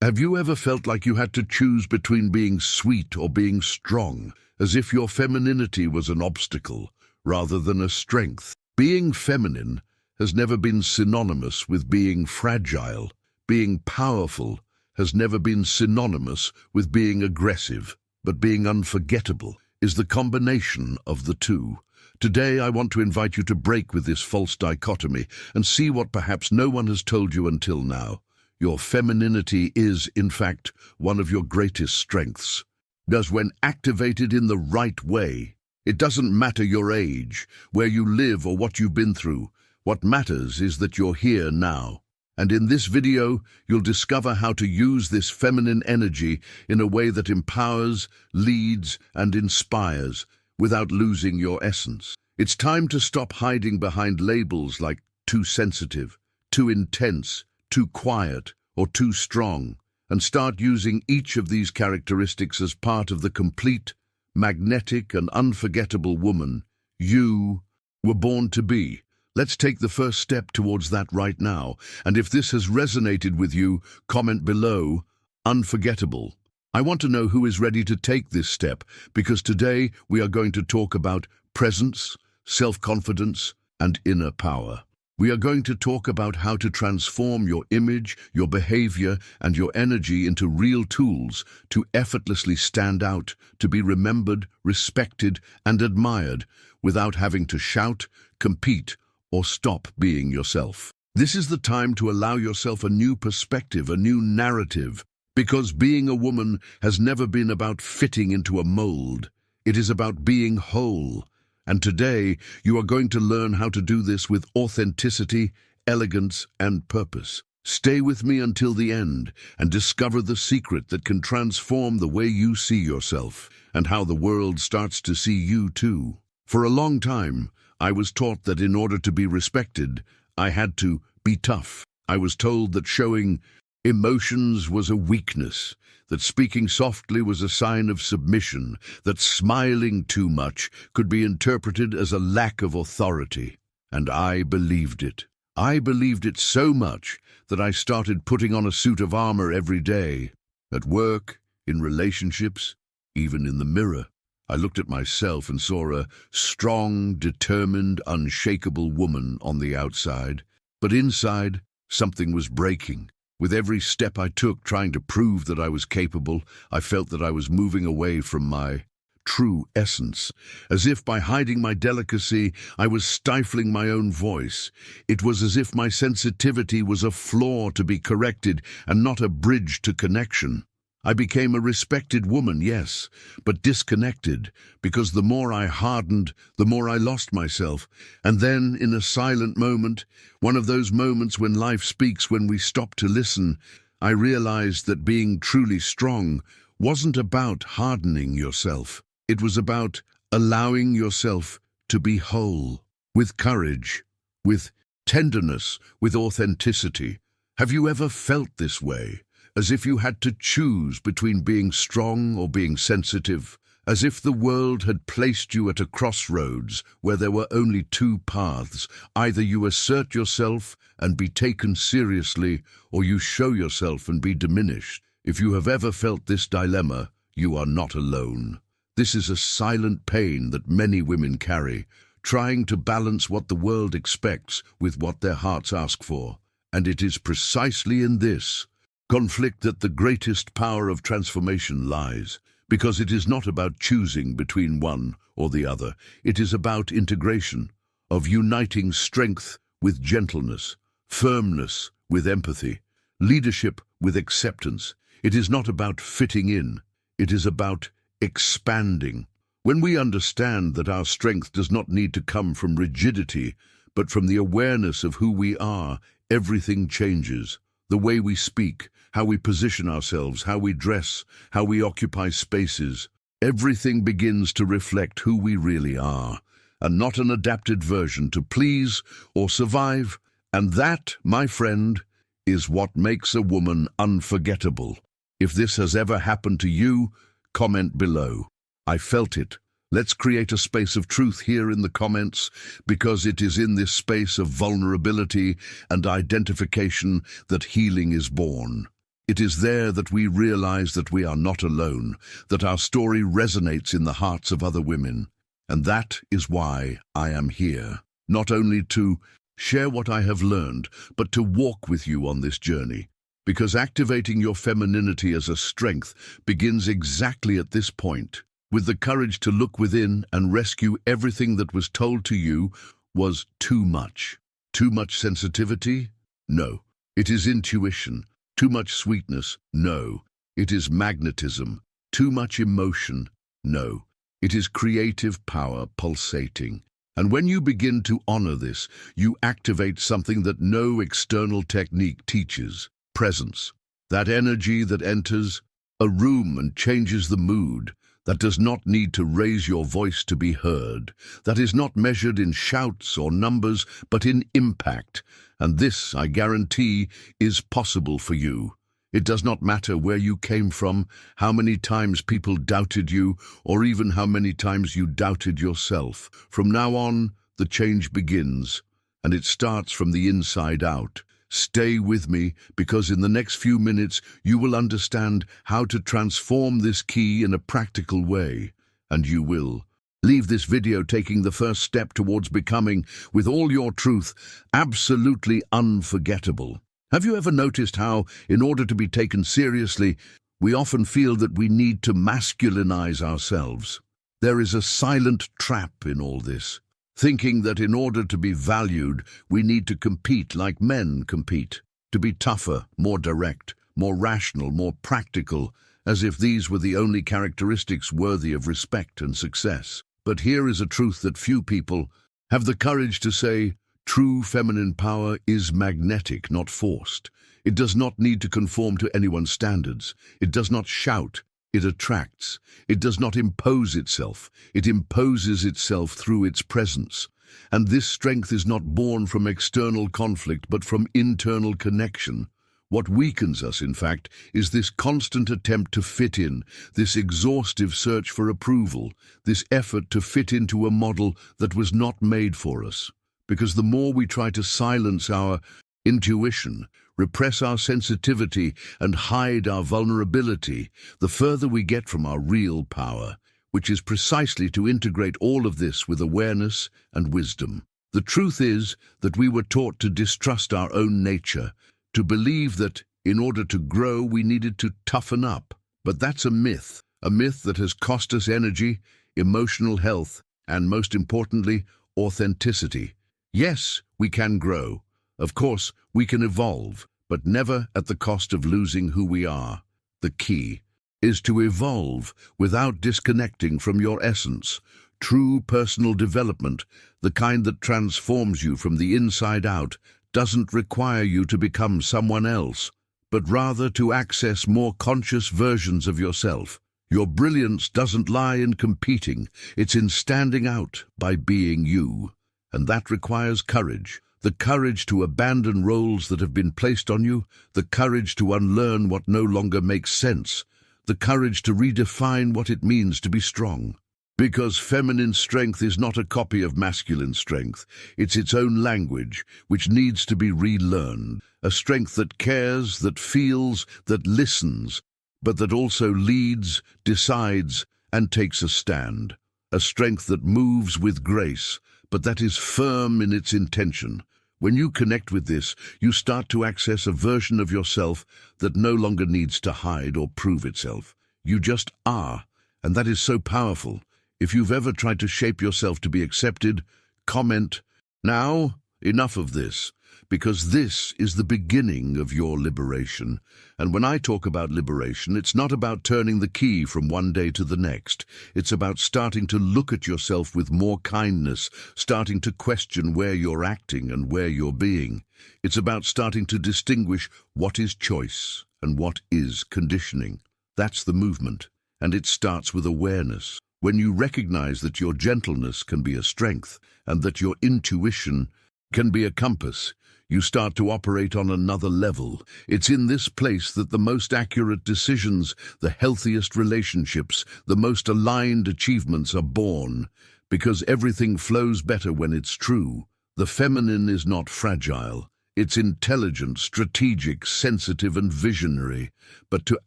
Have you ever felt like you had to choose between being sweet or being strong, as if your femininity was an obstacle rather than a strength? Being feminine has never been synonymous with being fragile. Being powerful has never been synonymous with being aggressive, but being unforgettable is the combination of the two. Today I want to invite you to break with this false dichotomy and see what perhaps no one has told you until now. Your femininity is, in fact, one of your greatest strengths. Because when activated in the right way, it doesn't matter your age, where you live or what you've been through. What matters is that you're here now. And in this video, you'll discover how to use this feminine energy in a way that empowers, leads, and inspires without losing your essence. It's time to stop hiding behind labels like too sensitive, too intense, too quiet, or too strong, and start using each of these characteristics as part of the complete, magnetic, and unforgettable woman you were born to be. Let's take the first step towards that right now, and if this has resonated with you, comment below, unforgettable. I want to know who is ready to take this step, because today we are going to talk about presence, self-confidence, and inner power. We are going to talk about how to transform your image, your behavior, and your energy into real tools to effortlessly stand out, to be remembered, respected, and admired without having to shout, compete, or stop being yourself. This is the time to allow yourself a new perspective, a new narrative, because being a woman has never been about fitting into a mold. It is about being whole. And today, you are going to learn how to do this with authenticity, elegance, and purpose. Stay with me until the end and discover the secret that can transform the way you see yourself and how the world starts to see you too. For a long time, I was taught that in order to be respected, I had to be tough. I was told that showing emotions was a weakness, that speaking softly was a sign of submission, that smiling too much could be interpreted as a lack of authority. And I believed it. I believed it so much that I started putting on a suit of armor every day. At work, in relationships, even in the mirror. I looked at myself and saw a strong, determined, unshakable woman on the outside. But inside, something was breaking. With every step I took trying to prove that I was capable, I felt that I was moving away from my true essence. As if by hiding my delicacy, I was stifling my own voice. It was as if my sensitivity was a flaw to be corrected and not a bridge to connection. I became a respected woman, yes, but disconnected, because the more I hardened, the more I lost myself. And then, in a silent moment, one of those moments when life speaks when we stop to listen, I realized that being truly strong wasn't about hardening yourself. It was about allowing yourself to be whole, with courage, with tenderness, with authenticity. Have you ever felt this way? As if you had to choose between being strong or being sensitive, as if the world had placed you at a crossroads where there were only two paths. Either you assert yourself and be taken seriously, or you show yourself and be diminished. If you have ever felt this dilemma, you are not alone. This is a silent pain that many women carry, trying to balance what the world expects with what their hearts ask for. And it is precisely in this conflict that the greatest power of transformation lies, because it is not about choosing between one or the other. It is about integration, of uniting strength with gentleness, firmness with empathy, leadership with acceptance. It is not about fitting in, it is about expanding. When we understand that our strength does not need to come from rigidity, but from the awareness of who we are, everything changes. The way we speak, how we position ourselves, how we dress, how we occupy spaces. Everything begins to reflect who we really are, and not an adapted version to please or survive. And that, my friend, is what makes a woman unforgettable. If this has ever happened to you, comment below. I felt it. Let's create a space of truth here in the comments, because it is in this space of vulnerability and identification that healing is born. It is there that we realize that we are not alone, that our story resonates in the hearts of other women. And that is why I am here, not only to share what I have learned, but to walk with you on this journey. Because activating your femininity as a strength begins exactly at this point, with the courage to look within and rescue everything that was told to you was too much. Too much sensitivity? No. It is intuition. Too much sweetness? No. It is magnetism. Too much emotion? No. It is creative power pulsating. And when you begin to honor this, you activate something that no external technique teaches. Presence. That energy that enters a room and changes the mood, that does not need to raise your voice to be heard, that is not measured in shouts or numbers, but in impact. And this, I guarantee, is possible for you. It does not matter where you came from, how many times people doubted you, or even how many times you doubted yourself. From now on, the change begins, and it starts from the inside out. Stay with me, because in the next few minutes you will understand how to transform this key in a practical way. And you will. Leave this video taking the first step towards becoming, with all your truth, absolutely unforgettable. Have you ever noticed how, in order to be taken seriously, we often feel that we need to masculinize ourselves? There is a silent trap in all this. Thinking that in order to be valued, we need to compete like men compete, to be tougher, more direct, more rational, more practical, as if these were the only characteristics worthy of respect and success. But here is a truth that few people have the courage to say. True feminine power is magnetic, not forced. It does not need to conform to anyone's standards. It does not shout. It attracts. It does not impose itself. It imposes itself through its presence. And this strength is not born from external conflict, but from internal connection. What weakens us, in fact, is this constant attempt to fit in, this exhaustive search for approval, this effort to fit into a model that was not made for us. Because the more we try to silence our intuition, repress our sensitivity, and hide our vulnerability, the further we get from our real power, which is precisely to integrate all of this with awareness and wisdom. The truth is that we were taught to distrust our own nature, to believe that in order to grow we needed to toughen up. But that's a myth that has cost us energy, emotional health, and most importantly, authenticity. Yes, we can grow. Of course, we can evolve, but never at the cost of losing who we are. The key is to evolve without disconnecting from your essence. True personal development, the kind that transforms you from the inside out, doesn't require you to become someone else, but rather to access more conscious versions of yourself. Your brilliance doesn't lie in competing, it's in standing out by being you. And that requires courage. The courage to abandon roles that have been placed on you, the courage to unlearn what no longer makes sense, the courage to redefine what it means to be strong. Because feminine strength is not a copy of masculine strength, it's its own language, which needs to be relearned. A strength that cares, that feels, that listens, but that also leads, decides, and takes a stand. A strength that moves with grace, but that is firm in its intention. When you connect with this, you start to access a version of yourself that no longer needs to hide or prove itself. You just are, and that is so powerful. If you've ever tried to shape yourself to be accepted, comment, "Now, enough of this," because this is the beginning of your liberation. And when I talk about liberation, it's not about turning the key from one day to the next. It's about starting to look at yourself with more kindness, starting to question where you're acting and where you're being. It's about starting to distinguish what is choice and what is conditioning. That's the movement, and it starts with awareness. When you recognize that your gentleness can be a strength and that your intuition can be a compass, you start to operate on another level. It's in this place that the most accurate decisions, the healthiest relationships, the most aligned achievements are born, because everything flows better when it's true. The feminine is not fragile, It's intelligent, strategic, sensitive, and visionary. But to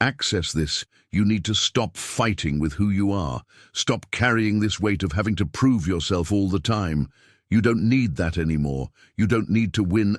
access this, you need to stop fighting with who you are. Stop carrying this weight of having to prove yourself all the time. You don't need that anymore. You don't need to win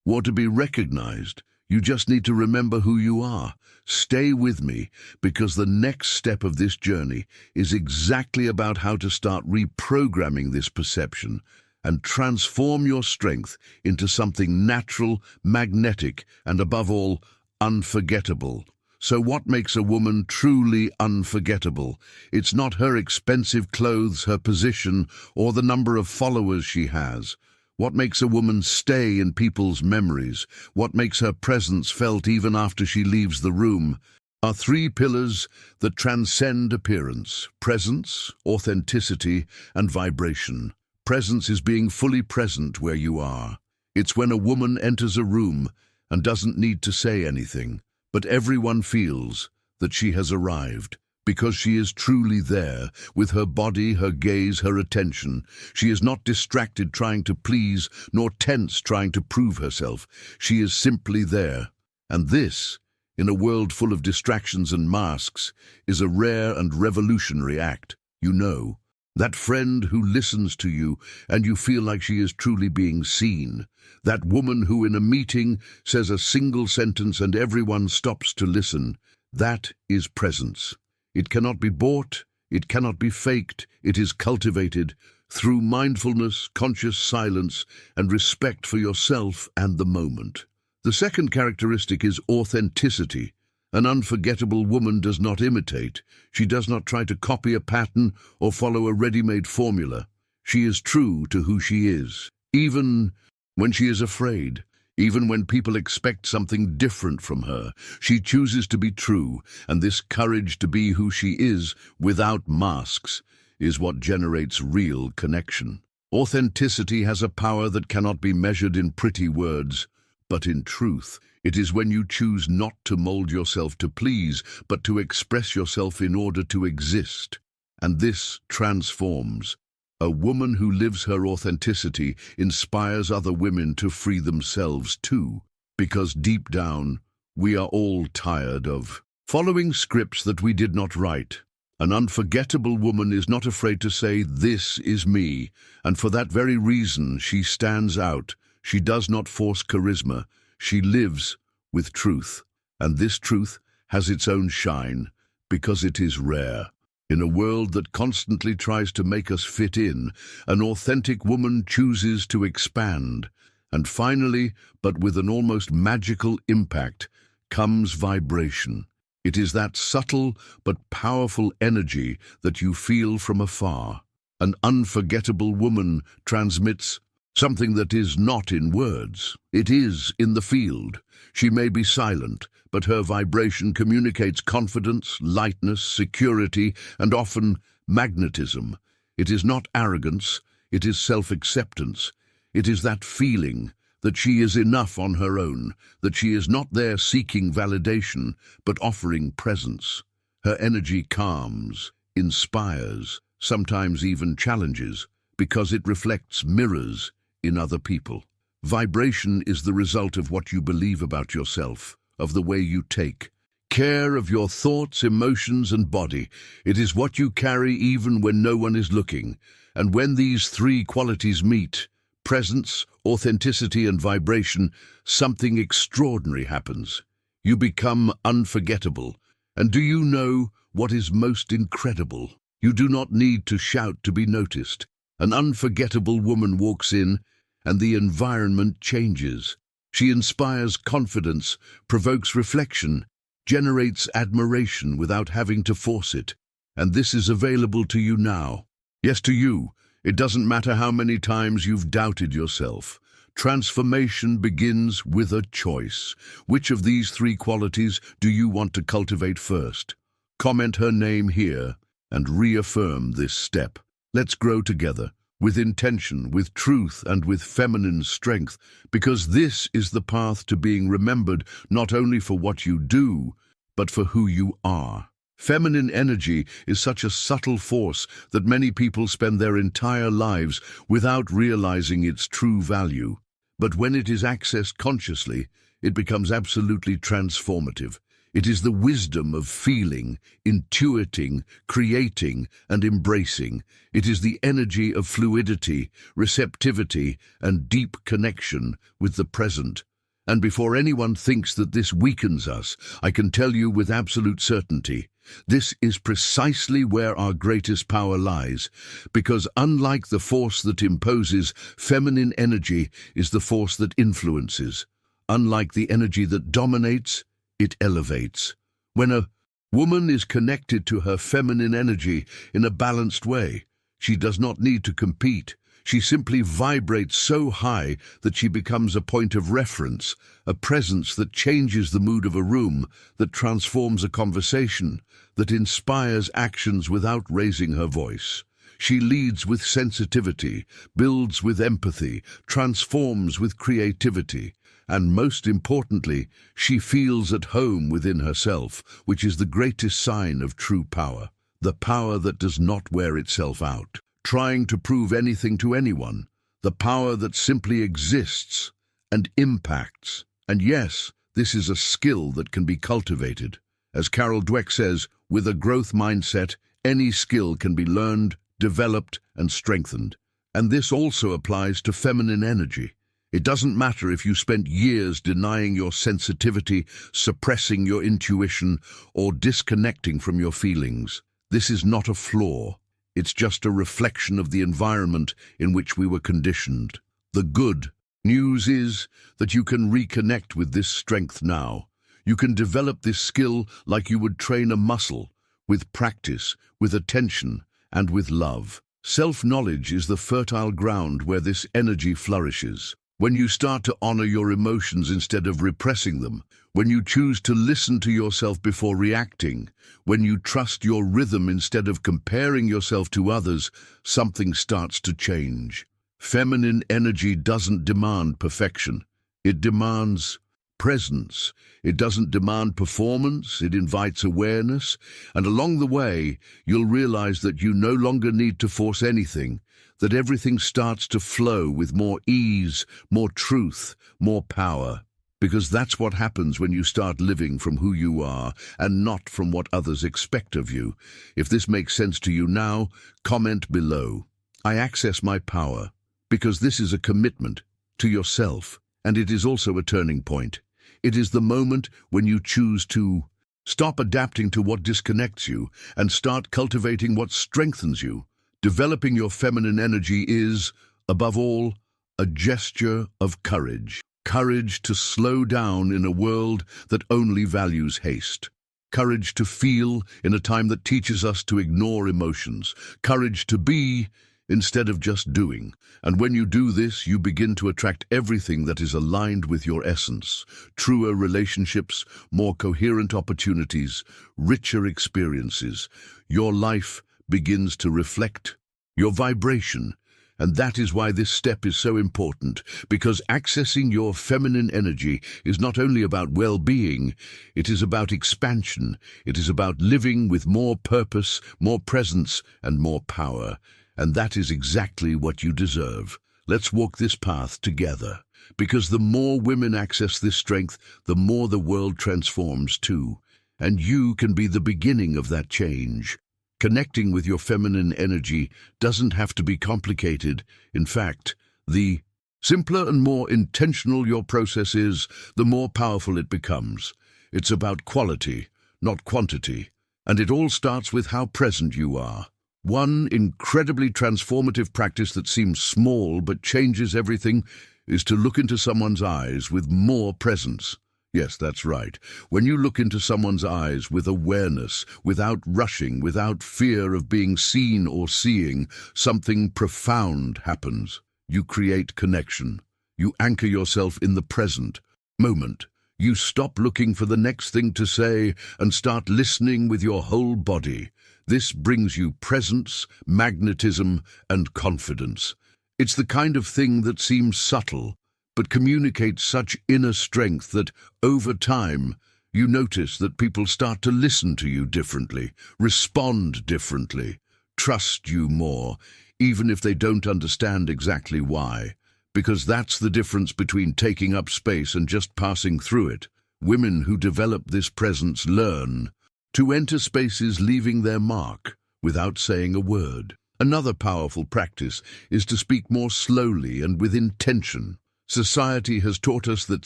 or to be recognized. You just need to remember who you are. Stay with me, because the next step of this journey is exactly about how to start reprogramming this perception and transform your strength into something natural, magnetic, and above all, unforgettable. So what makes a woman truly unforgettable? It's not her expensive clothes, her position, or the number of followers she has. What makes a woman stay in people's memories, what makes her presence felt even after she leaves the room, are three pillars that transcend appearance: presence, authenticity, and vibration. Presence is being fully present where you are. It's when a woman enters a room and doesn't need to say anything, but everyone feels that she has arrived, because she is truly there, with her body, her gaze, her attention. She is not distracted trying to please, nor tense trying to prove herself. She is simply there. And this, in a world full of distractions and masks, is a rare and revolutionary act. You know, that friend who listens to you and you feel like she is truly being seen. That woman who in a meeting says a single sentence and everyone stops to listen. That is presence. It cannot be bought, it cannot be faked, it is cultivated through mindfulness, conscious silence, and respect for yourself and the moment. The second characteristic is authenticity. An unforgettable woman does not imitate. She does not try to copy a pattern or follow a ready-made formula. She is true to who she is, even when she is afraid. Even when people expect something different from her, she chooses to be true, and this courage to be who she is, without masks, is what generates real connection. Authenticity has a power that cannot be measured in pretty words, but in truth. It is when you choose not to mold yourself to please, but to express yourself in order to exist. And this transforms. A woman who lives her authenticity inspires other women to free themselves too, because deep down, we are all tired of following scripts that we did not write. An unforgettable woman is not afraid to say, "This is me," and for that very reason she stands out. She does not force charisma. She lives with truth, and this truth has its own shine, because it is rare. In a world that constantly tries to make us fit in, an authentic woman chooses to expand. And finally, but with an almost magical impact, comes vibration. It is that subtle but powerful energy that you feel from afar. An unforgettable woman transmits something that is not in words. It is in the field. She may be silent, but her vibration communicates confidence, lightness, security, and often magnetism. It is not arrogance, it is self-acceptance. It is that feeling that she is enough on her own, that she is not there seeking validation, but offering presence. Her energy calms, inspires, sometimes even challenges, because it reflects mirrors in other people. Vibration is the result of what you believe about yourself, of the way you take care of your thoughts, emotions, and body. It is what you carry even when no one is looking. And when these three qualities meet, presence, authenticity, and vibration, something extraordinary happens. You become unforgettable. And do you know what is most incredible? You do not need to shout to be noticed. An unforgettable woman walks in, and the environment changes. She inspires confidence, provokes reflection, generates admiration without having to force it. And this is available to you now. Yes, to you. It doesn't matter how many times you've doubted yourself. Transformation begins with a choice. Which of these three qualities do you want to cultivate first? Comment her name here and reaffirm this step. Let's grow together, with intention, with truth, and with feminine strength, because this is the path to being remembered not only for what you do, but for who you are. Feminine energy is such a subtle force that many people spend their entire lives without realizing its true value. But when it is accessed consciously, it becomes absolutely transformative. It is the wisdom of feeling, intuiting, creating, and embracing. It is the energy of fluidity, receptivity, and deep connection with the present. And before anyone thinks that this weakens us, I can tell you with absolute certainty, this is precisely where our greatest power lies, because unlike the force that imposes, feminine energy is the force that influences. Unlike the energy that dominates, it elevates. When a woman is connected to her feminine energy in a balanced way, she does not need to compete. She simply vibrates so high that she becomes a point of reference, a presence that changes the mood of a room, that transforms a conversation, that inspires actions without raising her voice. She leads with sensitivity, builds with empathy, transforms with creativity, and most importantly, she feels at home within herself, which is the greatest sign of true power, the power that does not wear itself out, trying to prove anything to anyone, the power that simply exists and impacts. And yes, this is a skill that can be cultivated. As Carol Dweck says, with a growth mindset, any skill can be learned, developed, and strengthened. And this also applies to feminine energy. It doesn't matter if you spent years denying your sensitivity, suppressing your intuition, or disconnecting from your feelings. This is not a flaw. It's just a reflection of the environment in which we were conditioned. The good news is that you can reconnect with this strength now. You can develop this skill like you would train a muscle, with practice, with attention, and with love. Self-knowledge is the fertile ground where this energy flourishes. When you start to honor your emotions instead of repressing them, when you choose to listen to yourself before reacting, when you trust your rhythm instead of comparing yourself to others, something starts to change. Feminine energy doesn't demand perfection. It demands presence. It doesn't demand performance, it invites awareness, and along the way, you'll realize that you no longer need to force anything, that everything starts to flow with more ease, more truth, more power. Because that's what happens when you start living from who you are and not from what others expect of you. If this makes sense to you now, comment below. I access my power, because this is a commitment to yourself, and it is also a turning point. It is the moment when you choose to stop adapting to what disconnects you and start cultivating what strengthens you. Developing your feminine energy is, above all, a gesture of courage. Courage to slow down in a world that only values haste. Courage to feel in a time that teaches us to ignore emotions. Courage to be instead of just doing. And when you do this, you begin to attract everything that is aligned with your essence. Truer relationships, more coherent opportunities, richer experiences. Your life begins to reflect your vibration. And that is why this step is so important, because accessing your feminine energy is not only about well-being, it is about expansion. It is about living with more purpose, more presence, and more power. And that is exactly what you deserve. Let's walk this path together, because the more women access this strength, the more the world transforms too. And you can be the beginning of that change. Connecting with your feminine energy doesn't have to be complicated. In fact, the simpler and more intentional your process is, the more powerful it becomes. It's about quality, not quantity. And it all starts with how present you are. One incredibly transformative practice that seems small but changes everything is to look into someone's eyes with more presence. Yes, that's right. When you look into someone's eyes with awareness, without rushing, without fear of being seen or seeing, something profound happens. You create connection. You anchor yourself in the present moment. You stop looking for the next thing to say and start listening with your whole body. This brings you presence, magnetism, and confidence. It's the kind of thing that seems subtle, but communicates such inner strength that, over time, you notice that people start to listen to you differently, respond differently, trust you more, even if they don't understand exactly why. because that's the difference between taking up space and just passing through it. Women who develop this presence learn to enter spaces leaving their mark without saying a word. Another powerful practice is to speak more slowly and with intention. Society has taught us that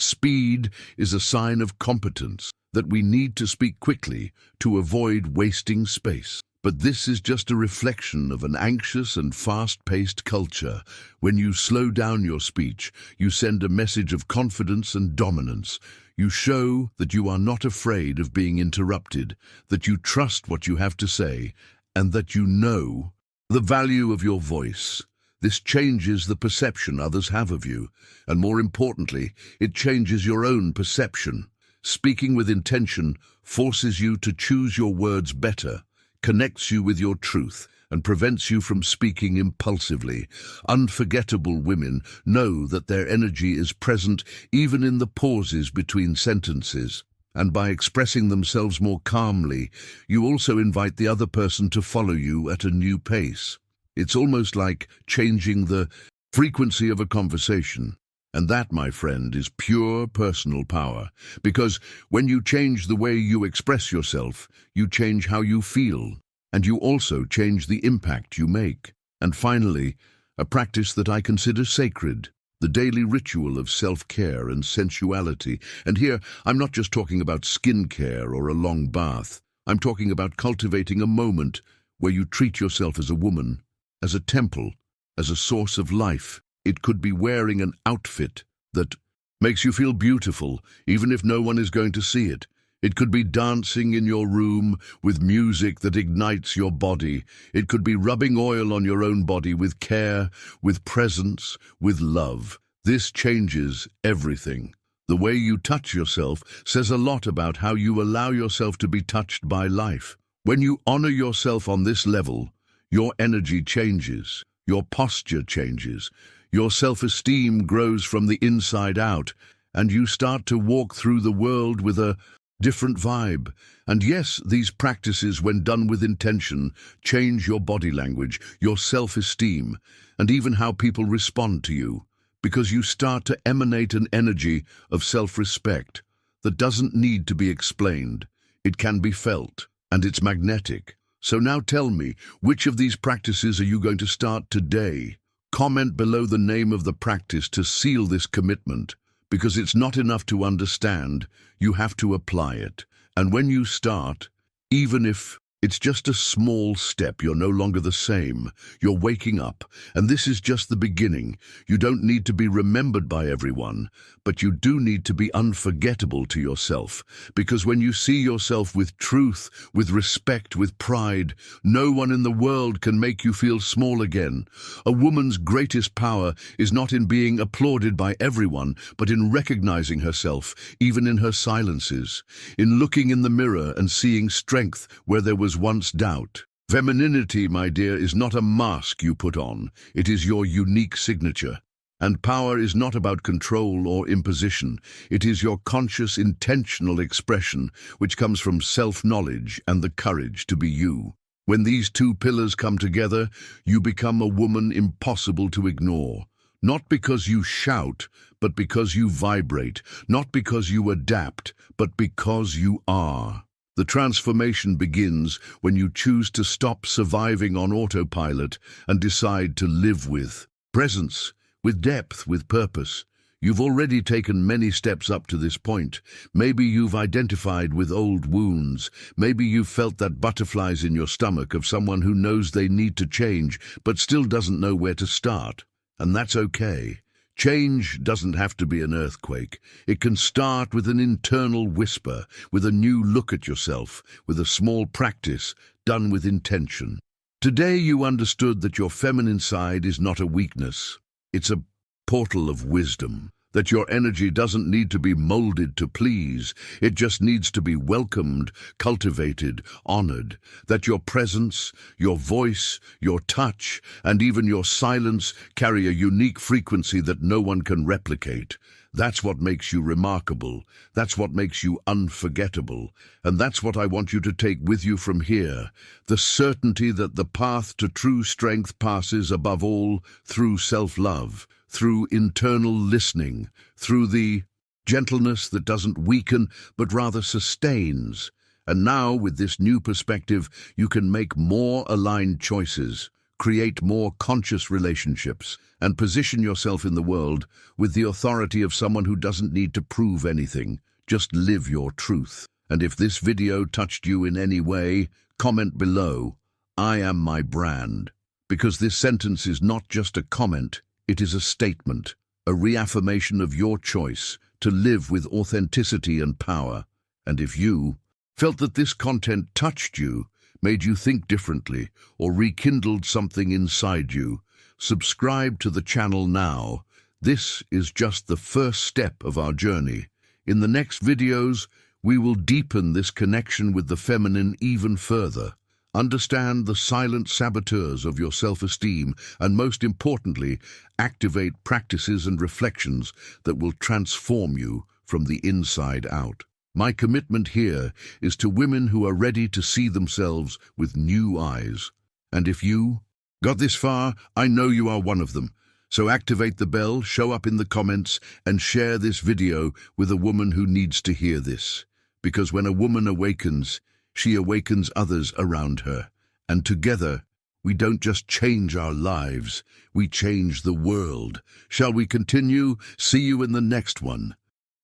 speed is a sign of competence, that we need to speak quickly to avoid wasting space. But this is just a reflection of an anxious and fast-paced culture. When you slow down your speech, you send a message of confidence and dominance. You show that you are not afraid of being interrupted, that you trust what you have to say, and that you know the value of your voice. This changes the perception others have of you, and more importantly, it changes your own perception. Speaking with intention forces you to choose your words better, connects you with your truth, and prevents you from speaking impulsively. Unforgettable women know that their energy is present even in the pauses between sentences. And by expressing themselves more calmly, you also invite the other person to follow you at a new pace. It's almost like changing the frequency of a conversation. And that, my friend, is pure personal power. Because when you change the way you express yourself, you change how you feel. And you also change the impact you make. And finally, a practice that I consider sacred. The daily ritual of self-care and sensuality. And here, I'm not just talking about skincare or a long bath. I'm talking about cultivating a moment where you treat yourself as a woman, as a temple, as a source of life. It could be wearing an outfit that makes you feel beautiful, even if no one is going to see it. It could be dancing in your room with music that ignites your body. It could be rubbing oil on your own body with care, with presence, with love. This changes everything. The way you touch yourself says a lot about how you allow yourself to be touched by life. When you honor yourself on this level, your energy changes, your posture changes, your self-esteem grows from the inside out, and you start to walk through the world with a different vibe. And yes, these practices, when done with intention, change your body language, your self-esteem, and even how people respond to you, because you start to emanate an energy of self-respect that doesn't need to be explained. It can be felt, and it's magnetic. So now tell me, which of these practices are you going to start today? Comment below the name of the practice to seal this commitment. Because it's not enough to understand, you have to apply it. And when you start, even if it's just a small step, you're no longer the same. You're waking up, and this is just the beginning. You don't need to be remembered by everyone, but you do need to be unforgettable to yourself. Because when you see yourself with truth, with respect, with pride, no one in the world can make you feel small again. A woman's greatest power is not in being applauded by everyone, but in recognizing herself, even in her silences, in looking in the mirror and seeing strength where there was once doubt. Femininity, my dear, is not a mask you put on. It is your unique signature. And power is not about control or imposition. It is your conscious, intentional expression, which comes from self-knowledge and the courage to be you. When these two pillars come together, you become a woman impossible to ignore. Not because you shout, but because you vibrate. Not because you adapt, but because you are. The transformation begins when you choose to stop surviving on autopilot and decide to live with presence, with depth, with purpose. You've already taken many steps up to this point. Maybe you've identified with old wounds. Maybe you've felt that butterflies in your stomach of someone who knows they need to change but still doesn't know where to start. And that's okay. Change doesn't have to be an earthquake. It can start with an internal whisper, with a new look at yourself, with a small practice done with intention. Today you understood that your feminine side is not a weakness. It's a portal of wisdom. That your energy doesn't need to be molded to please. It just needs to be welcomed, cultivated, honored. That your presence, your voice, your touch, and even your silence carry a unique frequency that no one can replicate. That's what makes you remarkable. That's what makes you unforgettable. And that's what I want you to take with you from here. The certainty that the path to true strength passes above all through self-love, through internal listening, through the gentleness that doesn't weaken but rather sustains. And now, with this new perspective, you can make more aligned choices, create more conscious relationships, and position yourself in the world with the authority of someone who doesn't need to prove anything. Just live your truth. And if this video touched you in any way, comment below, "I am my brand." Because this sentence is not just a comment, it is a statement, a reaffirmation of your choice to live with authenticity and power. And if you felt that this content touched you, made you think differently, or rekindled something inside you, subscribe to the channel now. This is just the first step of our journey. In the next videos, we will deepen this connection with the feminine even further. Understand the silent saboteurs of your self-esteem, and most importantly, activate practices and reflections that will transform you from the inside out. My commitment here is to women who are ready to see themselves with new eyes. And if you got this far, I know you are one of them. So activate the bell, show up in the comments, and share this video with a woman who needs to hear this. Because when a woman awakens, she awakens others around her. And together, we don't just change our lives, we change the world. Shall we continue? See you in the next one.